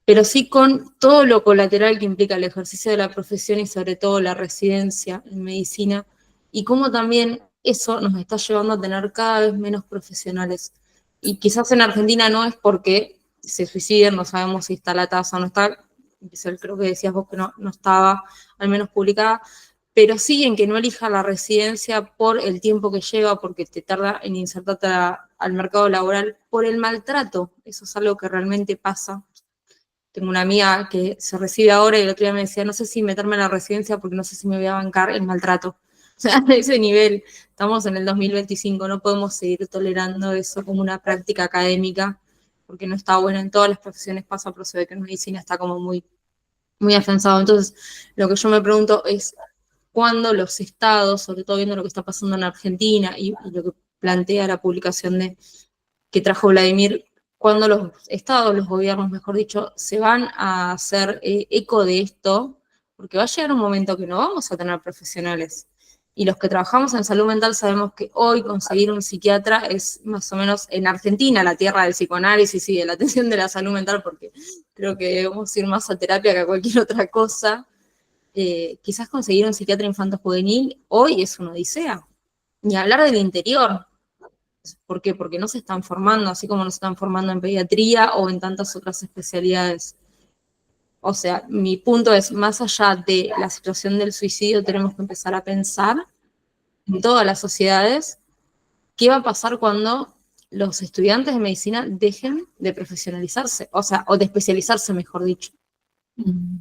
pero sí con todo lo colateral que implica el ejercicio de la profesión y sobre todo la residencia en medicina, y cómo también eso nos está llevando a tener cada vez menos profesionales. Y quizás en Argentina no es porque se suiciden, no sabemos si está la tasa o no está, creo que decías vos que no estaba al menos publicada, pero sí en que no elija la residencia por el tiempo que lleva, porque te tarda en insertarte al mercado laboral, por el maltrato. Eso es algo que realmente pasa. Tengo una amiga que se recibe ahora y el otro día me decía, no sé si meterme en la residencia porque no sé si me voy a bancar el maltrato. O sea, a ese nivel, estamos en el 2025, no podemos seguir tolerando eso como una práctica académica, porque no está bueno, en todas las profesiones pasa, pero se ve que en medicina está como muy, muy afianzado. Entonces, lo que yo me pregunto es, ¿cuándo los estados, sobre todo viendo lo que está pasando en Argentina y lo que plantea la publicación que trajo Vladimir, cuando los estados, los gobiernos, mejor dicho, se van a hacer eco de esto? Porque va a llegar un momento que no vamos a tener profesionales. Y los que trabajamos en salud mental sabemos que hoy conseguir un psiquiatra es más o menos en Argentina, la tierra del psicoanálisis y de la atención de la salud mental, porque creo que debemos ir más a terapia que a cualquier otra cosa. Quizás conseguir un psiquiatra infanto-juvenil hoy es una odisea. Ni hablar del interior. ¿Por qué? Porque no se están formando, así como no se están formando en pediatría o en tantas otras especialidades. O sea, mi punto es, más allá de la situación del suicidio, tenemos que empezar a pensar en todas las sociedades qué va a pasar cuando los estudiantes de medicina dejen de profesionalizarse, o sea, o de especializarse, mejor dicho.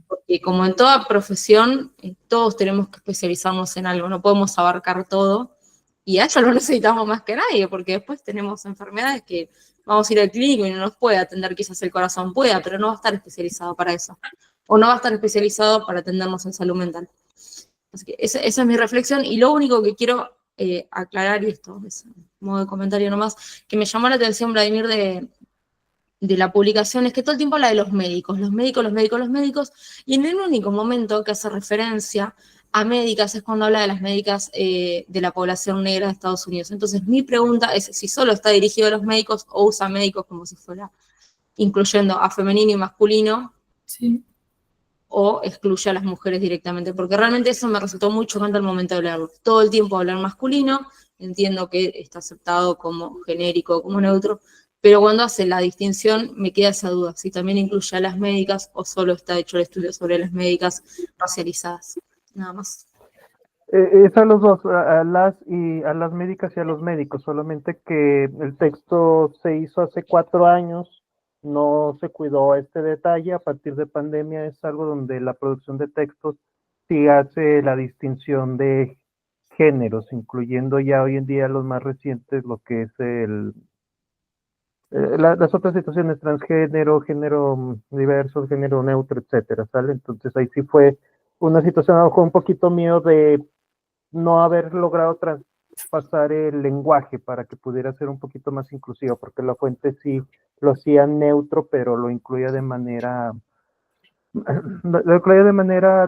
Porque como en toda profesión, todos tenemos que especializarnos en algo, no podemos abarcar todo, y a eso lo necesitamos más que nadie, porque después tenemos enfermedades que vamos a ir al clínico y no nos puede atender, quizás el corazón pueda, pero no va a estar especializado para eso, o no va a estar especializado para atendernos en salud mental. Así que esa es mi reflexión, y lo único que quiero aclarar, y esto es un modo de comentario nomás, que me llamó la atención, Vladimir, de la publicación, es que todo el tiempo habla de los médicos, y en el único momento que hace referencia a médicas es cuando habla de las médicas de la población negra de Estados Unidos. Entonces, mi pregunta es si solo está dirigido a los médicos o usa médicos como si fuera incluyendo a femenino y masculino, Sí. o excluye a las mujeres directamente, porque realmente eso me resultó muy chocante al momento de leerlo. Todo el tiempo hablar masculino, entiendo que está aceptado como genérico, como neutro, pero cuando hace la distinción me queda esa duda, si también incluye a las médicas o solo está hecho el estudio sobre las médicas racializadas. Nada más. Es a los dos, a las médicas y a los médicos, solamente que el texto se hizo hace 4 años, no se cuidó este detalle. A partir de pandemia es algo donde la producción de textos sí hace la distinción de géneros, incluyendo ya hoy en día los más recientes, lo que es las otras situaciones, transgénero, género diverso, género neutro, etcétera, ¿sale? Entonces ahí sí fue una situación a lo mejor un poquito mío de no haber logrado traspasar el lenguaje para que pudiera ser un poquito más inclusivo, porque la fuente sí lo hacía neutro, pero lo incluía de manera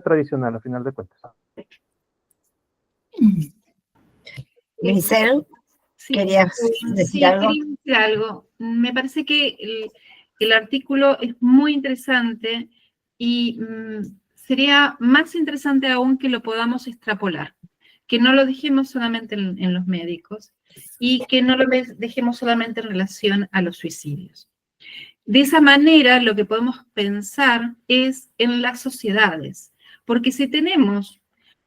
tradicional, a final de cuentas. Grisel, Sí, ¿querías decir algo? quería decir algo. Me parece que el artículo es muy interesante y sería más interesante aún que lo podamos extrapolar, que no lo dejemos solamente en los médicos y que no lo dejemos solamente en relación a los suicidios. De esa manera, lo que podemos pensar es en las sociedades, porque si tenemos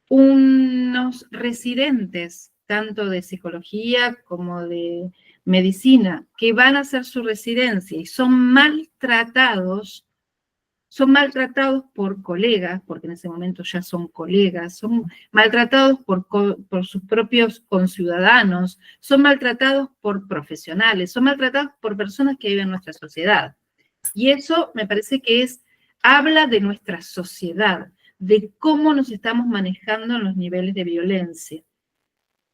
unos residentes, tanto de psicología como de medicina, que van a hacer su residencia y son maltratados por colegas, porque en ese momento ya son colegas, son maltratados por sus propios conciudadanos, son maltratados por profesionales, son maltratados por personas que viven en nuestra sociedad. Y eso me parece que habla de nuestra sociedad, de cómo nos estamos manejando en los niveles de violencia,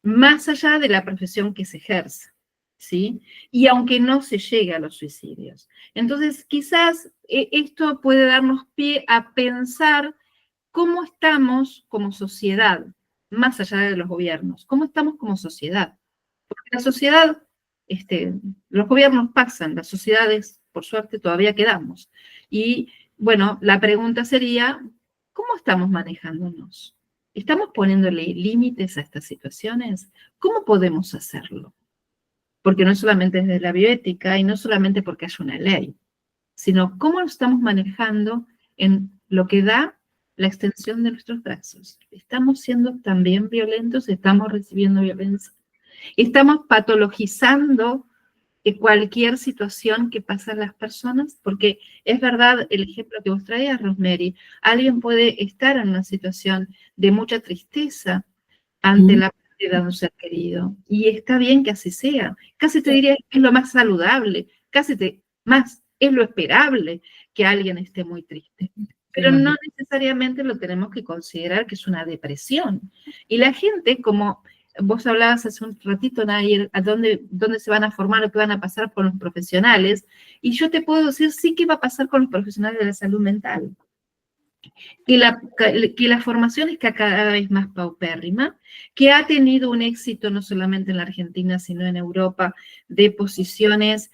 más allá de la profesión que se ejerza, ¿sí? Y aunque no se llegue a los suicidios. Entonces, quizás esto puede darnos pie a pensar cómo estamos como sociedad, más allá de los gobiernos, cómo estamos como sociedad. Porque la sociedad, los gobiernos pasan, las sociedades, por suerte, todavía quedamos. Y, bueno, la pregunta sería, ¿cómo estamos manejándonos? ¿Estamos poniéndole límites a estas situaciones? ¿Cómo podemos hacerlo? Porque no solamente desde la bioética y no solamente porque haya una ley, sino cómo lo estamos manejando en lo que da la extensión de nuestros brazos. ¿Estamos siendo también violentos? ¿Estamos recibiendo violencia? ¿Estamos patologizando cualquier situación que pasa a las personas? Porque es verdad el ejemplo que vos traías, Rosemary. Alguien puede estar en una situación de mucha tristeza ante la pérdida de un ser querido. Y está bien que así sea. Casi te diría que es lo más saludable, más es lo esperable que alguien esté muy triste. Pero no necesariamente lo tenemos que considerar que es una depresión. Y la gente, como vos hablabas hace un ratito, Nair, a dónde se van a formar o qué van a pasar con los profesionales, y yo te puedo decir sí qué va a pasar con los profesionales de la salud mental. Que la formación es cada vez más paupérrima, que ha tenido un éxito no solamente en la Argentina, sino en Europa, de posiciones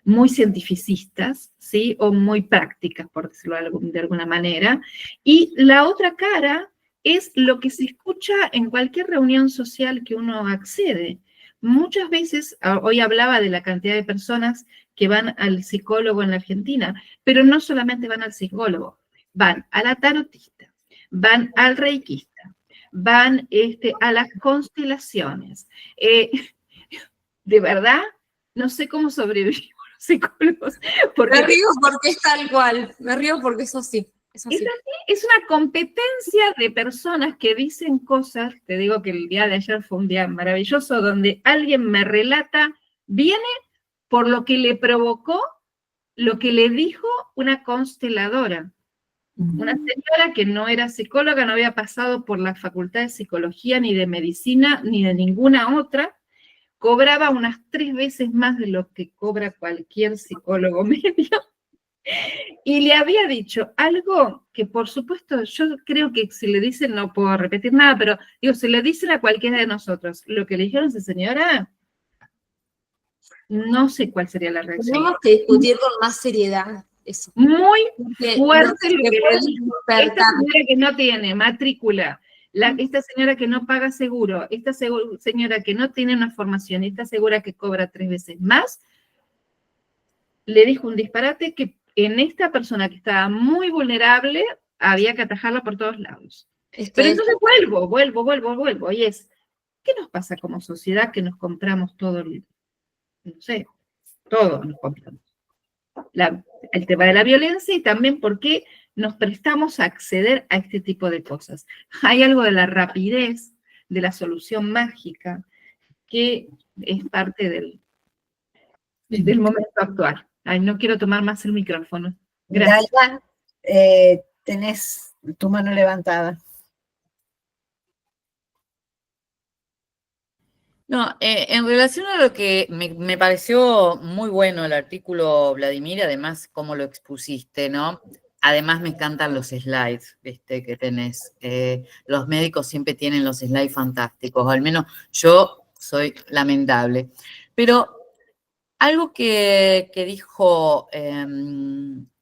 muy cientificistas, ¿sí? O muy prácticas, por decirlo de alguna manera. Y la otra cara es lo que se escucha en cualquier reunión social que uno accede. Muchas veces, hoy hablaba de la cantidad de personas que van al psicólogo en la Argentina, pero no solamente van al psicólogo, van a la tarotista, van al reikista, van a las constelaciones. De verdad, no sé cómo sobrevivimos los psicólogos. Me río porque es tal cual, me río porque eso sí. Es una competencia de personas que dicen cosas. Te digo que el día de ayer fue un día maravilloso donde alguien me relata, viene por lo que le provocó, lo que le dijo una consteladora. Una señora que no era psicóloga, no había pasado por la facultad de psicología, ni de medicina, ni de ninguna otra, cobraba unas 3 veces más de lo que cobra cualquier psicólogo medio. Y le había dicho algo que, por supuesto, yo creo que si le dicen, no puedo repetir nada, pero digo, si le dicen a cualquiera de nosotros lo que le dijeron a esa señora, no sé cuál sería la reacción. Tenemos que discutir con más seriedad eso. Muy Porque fuerte no se lo que puede es. Esta despertar. señora que no tiene matrícula, esta señora que no paga seguro, esta señora que no tiene una formación, esta señora que cobra 3 veces más, le dijo un disparate que en esta persona que estaba muy vulnerable había que atajarla por todos lados. Pero entonces vuelvo, y es, ¿qué nos pasa como sociedad que nos compramos todo, no sé, todo nos compramos? El tema de la violencia y también por qué nos prestamos a acceder a este tipo de cosas. Hay algo de la rapidez, de la solución mágica, que es parte del momento actual. Ay, no quiero tomar más el micrófono. Gracias. Dalia, tenés tu mano levantada. No, en relación a lo que me pareció muy bueno el artículo, Vladimir, además cómo lo expusiste, ¿no? Además me encantan los slides, ¿viste? Que tenés. Los médicos siempre tienen los slides fantásticos, o al menos yo soy lamentable. Pero algo que dijo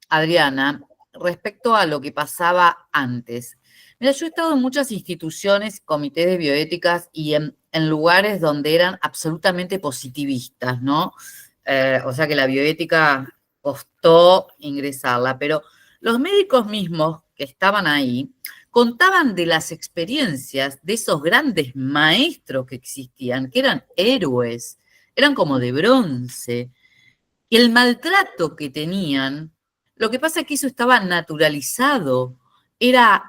Adriana respecto a lo que pasaba antes. Mira, yo he estado en muchas instituciones, comités de bioéticas y en lugares donde eran absolutamente positivistas, ¿no? O sea que la bioética costó ingresarla, pero los médicos mismos que estaban ahí contaban de las experiencias de esos grandes maestros que existían, que eran héroes, eran como de bronce. Y el maltrato que tenían, lo que pasa es que eso estaba naturalizado.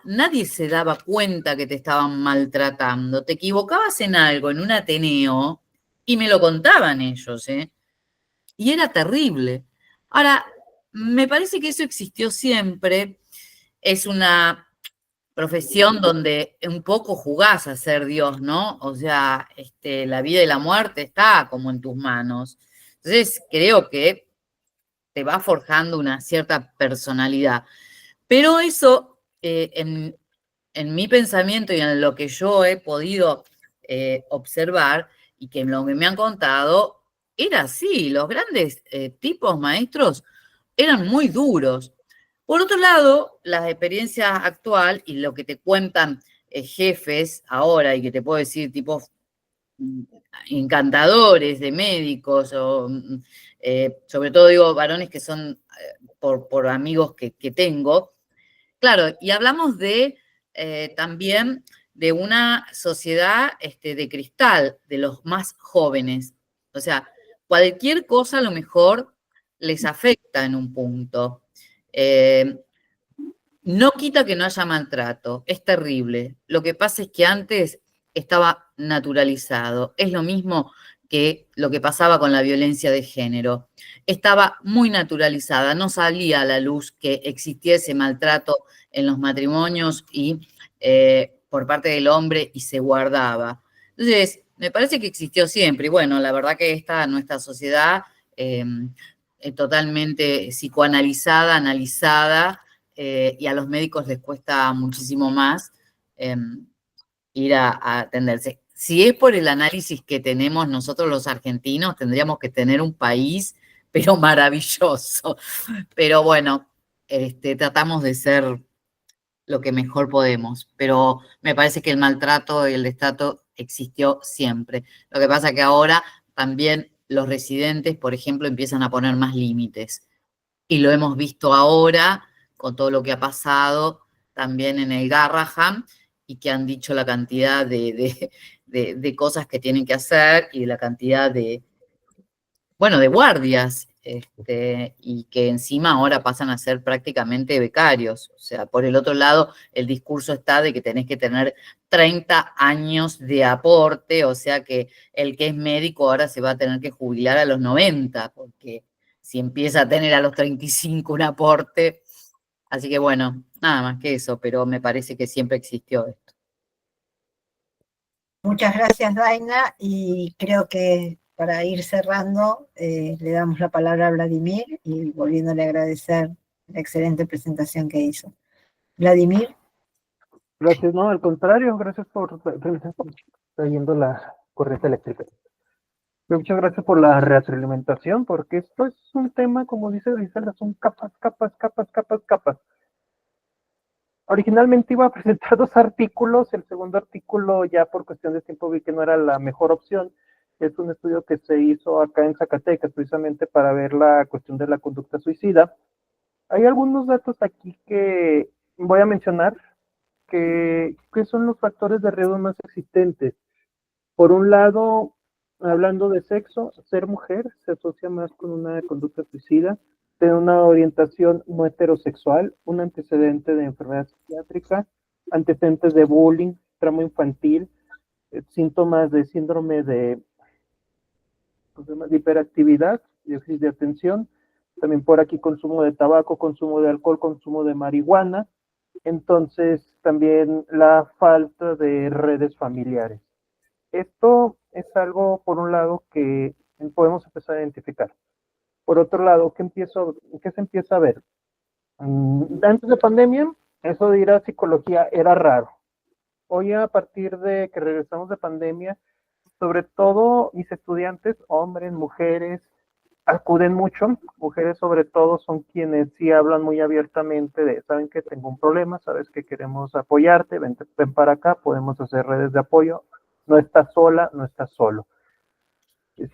Nadie se daba cuenta que te estaban maltratando. Te equivocabas en algo, en un Ateneo, y me lo contaban ellos, ¿eh? Y era terrible. Ahora, me parece que eso existió siempre. Es una profesión donde un poco jugás a ser Dios, ¿no? O sea, la vida y la muerte está como en tus manos. Entonces, creo que te va forjando una cierta personalidad. Pero eso, en mi pensamiento y en lo que yo he podido observar y que lo que me han contado, era así. Los grandes tipos maestros eran muy duros. Por otro lado, la experiencia actual y lo que te cuentan jefes ahora y que te puedo decir tipos encantadores de médicos o sobre todo digo varones que son por amigos que tengo. Claro, y hablamos de también de una sociedad de cristal, de los más jóvenes. O sea, cualquier cosa a lo mejor les afecta en un punto. No quita que no haya maltrato, es terrible. Lo que pasa es que antes estaba naturalizado. Es lo mismo que lo que pasaba con la violencia de género. Estaba muy naturalizada, no salía a la luz que existiese maltrato en los matrimonios y por parte del hombre y se guardaba. Entonces, me parece que existió siempre. Y bueno, la verdad que nuestra sociedad totalmente psicoanalizada, analizada, y a los médicos les cuesta muchísimo más ir a atenderse. Si es por el análisis que tenemos nosotros los argentinos, tendríamos que tener un país, pero maravilloso. Pero bueno, tratamos de ser lo que mejor podemos. Pero me parece que el maltrato y el destrato existió siempre. Lo que pasa que ahora también los residentes, por ejemplo, empiezan a poner más límites. Y lo hemos visto ahora con todo lo que ha pasado también en el Garrahan y que han dicho la cantidad de cosas que tienen que hacer y la cantidad de guardias, y que encima ahora pasan a ser prácticamente becarios. O sea, por el otro lado, el discurso está de que tenés que tener 30 años de aporte, o sea que el que es médico ahora se va a tener que jubilar a los 90, porque si empieza a tener a los 35 un aporte, Así que bueno, nada más que eso, pero me parece que siempre existió esto. Muchas gracias, Daina, y creo que para ir cerrando, le damos la palabra a Vladimir y volviéndole a agradecer la excelente presentación que hizo. Vladimir. Gracias, no, al contrario, gracias por trayendo la corriente eléctrica. Muchas gracias por la retroalimentación, porque esto es un tema, como dice Griselda, son capas, capas, capas, capas, capas. Originalmente iba a presentar 2 artículos, el segundo artículo ya por cuestión de tiempo vi que no era la mejor opción. Es un estudio que se hizo acá en Zacatecas, precisamente para ver la cuestión de la conducta suicida. Hay algunos datos aquí que voy a mencionar, que son los factores de riesgo más existentes. Por un lado, hablando de sexo, ser mujer se asocia más con una conducta suicida, tener una orientación no heterosexual, un antecedente de enfermedad psiquiátrica, antecedentes de bullying, trauma infantil, síntomas de síndrome de hiperactividad, déficit de atención, también por aquí consumo de tabaco, consumo de alcohol, consumo de marihuana, entonces también la falta de redes familiares. Esto es algo, por un lado, que podemos empezar a identificar. Por otro lado, ¿qué se empieza a ver? Antes de pandemia, eso de ir a psicología era raro. Hoy, a partir de que regresamos de pandemia, sobre todo mis estudiantes, hombres, mujeres, acuden mucho. Mujeres sobre todo son quienes sí hablan muy abiertamente de, saben que tengo un problema, sabes que queremos apoyarte, ven para acá, podemos hacer redes de apoyo. No estás sola, no estás solo.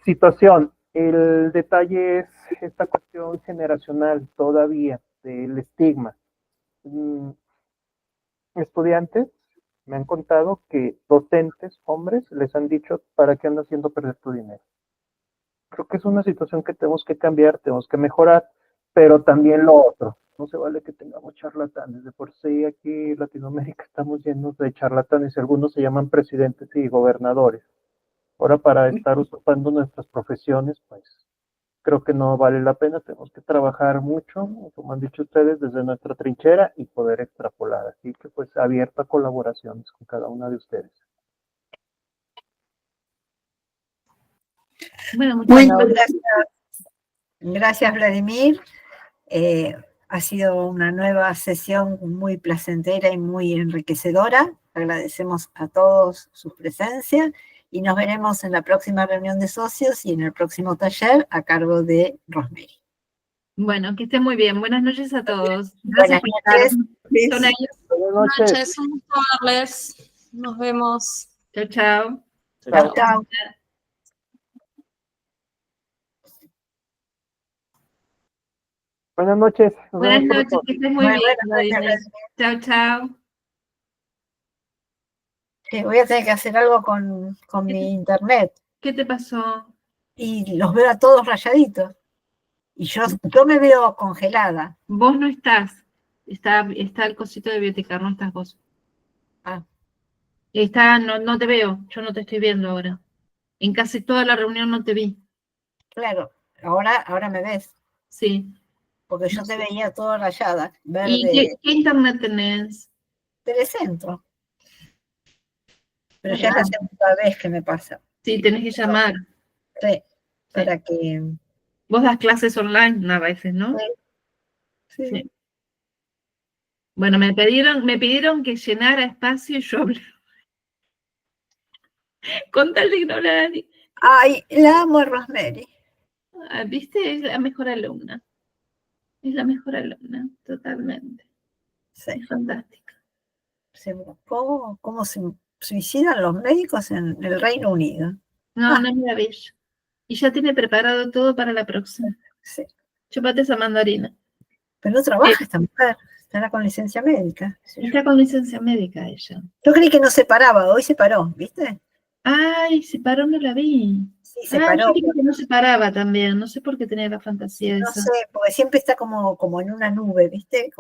Situación, el detalle es esta cuestión generacional todavía del estigma. Estudiantes me han contado que docentes, hombres, les han dicho, ¿para qué andas haciendo perder tu dinero? Creo que es una situación que tenemos que cambiar, tenemos que mejorar, pero también lo otro. No se vale que tengamos charlatanes. De por sí aquí en Latinoamérica estamos llenos de charlatanes y algunos se llaman presidentes y gobernadores. Ahora para estar ocupando nuestras profesiones, pues creo que no vale la pena, tenemos que trabajar mucho, como han dicho ustedes, desde nuestra trinchera y poder extrapolar. Así que pues abierto a colaboraciones con cada una de ustedes. Bueno, Bueno, gracias Vladimir. Ha sido una nueva sesión muy placentera y muy enriquecedora. Agradecemos a todos su presencia y nos veremos en la próxima reunión de socios y en el próximo taller a cargo de Rosemary. Bueno, que estén muy bien. Buenas noches a todos. Gracias por Buenas estar. noches. Buenas Buenas noches. noches, un gusto verles. Nos vemos. Chao, chao. Chao, chao. Buenas noches. Nos Buenas vemos noches, pronto. que estés muy Buenas bien. noches, Vladimir. Chao, chao. Sí, voy a tener que hacer algo con mi internet ¿Qué te pasó? y los veo a todos rayaditos. Y yo me veo congelada. Vos no estás. Está el cosito de Bioticar, no estás vos. Ah. No te veo, yo no te estoy viendo ahora. En casi toda la reunión no te vi. Claro, ahora me ves, Sí. porque yo te veía toda rayada, ¿Y verde, qué internet tenés? Telecentro. Pero ya es la segunda vez que me pasa. Sí, tenés que llamar. Sí, para que... Vos das clases online a veces, ¿no? Sí. Sí. Bueno, me pidieron que llenara espacio y yo hablé. Con tal de ignorar a nadie. Ay, la amo a Rosemary. Ah, ¿viste? Es la mejor alumna. Es la mejor alumna, totalmente. Sí. Es fantástica. ¿Cómo se suicidan los médicos en el Reino Unido? No, una maravilla. Y ya tiene preparado todo para la próxima. Sí. Chupate esa mandarina. Pero no trabaja esta mujer, estará con licencia médica. Está con licencia médica ella. Yo creí que no se paraba, hoy se paró, ¿viste? Ay, se paró, no la vi. Sí, se paró. Yo creí que no se paraba también. No sé por qué tenía la fantasía No esa. sé, porque siempre está como en una nube, ¿viste?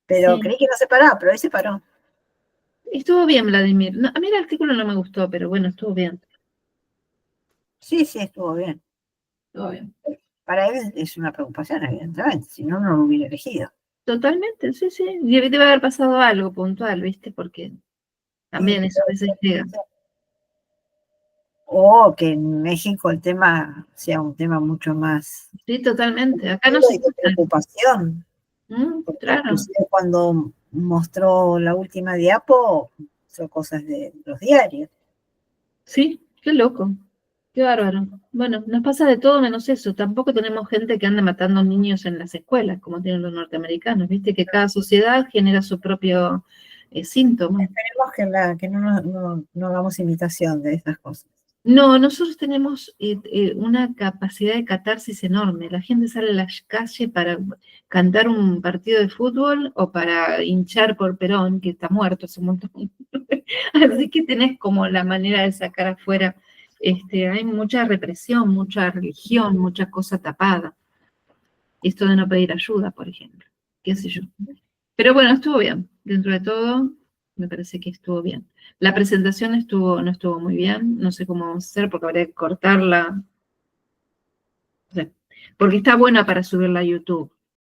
Pero Sí. creí que no se paraba, pero hoy se paró. Estuvo bien, Vladimir. No, a mí el artículo no me gustó, pero bueno, estuvo bien. Sí, estuvo bien. Estuvo bien. para él es una preocupación, evidentemente, si no, no lo hubiera elegido. Totalmente, sí, sí. Debe haber pasado algo puntual, ¿viste? Porque también eso a veces llega. O que en México el tema sea un tema mucho más Sí, totalmente. Acá no se de preocupación. Porque claro. inclusive cuando mostró la última diapo, son cosas de los diarios. Sí, qué loco. Qué bárbaro. Bueno, nos pasa de todo menos eso. Tampoco tenemos gente que anda matando niños en las escuelas, como tienen los norteamericanos. Viste que cada sociedad genera su propio síntoma. Esperemos que no hagamos imitación de estas cosas. No, nosotros tenemos una capacidad de catarsis enorme. La gente sale a la calle para cantar un partido de fútbol o para hinchar por Perón, que está muerto hace un montón. Así que tenés como la manera de sacar afuera. Hay mucha represión, mucha religión, mucha cosa tapada. Esto de no pedir ayuda, por ejemplo. Qué sé yo. Pero bueno, estuvo bien. Dentro de todo, me parece que estuvo bien. La presentación no estuvo muy bien. No sé cómo vamos a hacer porque habría que cortarla. No sé. Porque está buena para subirla a YouTube.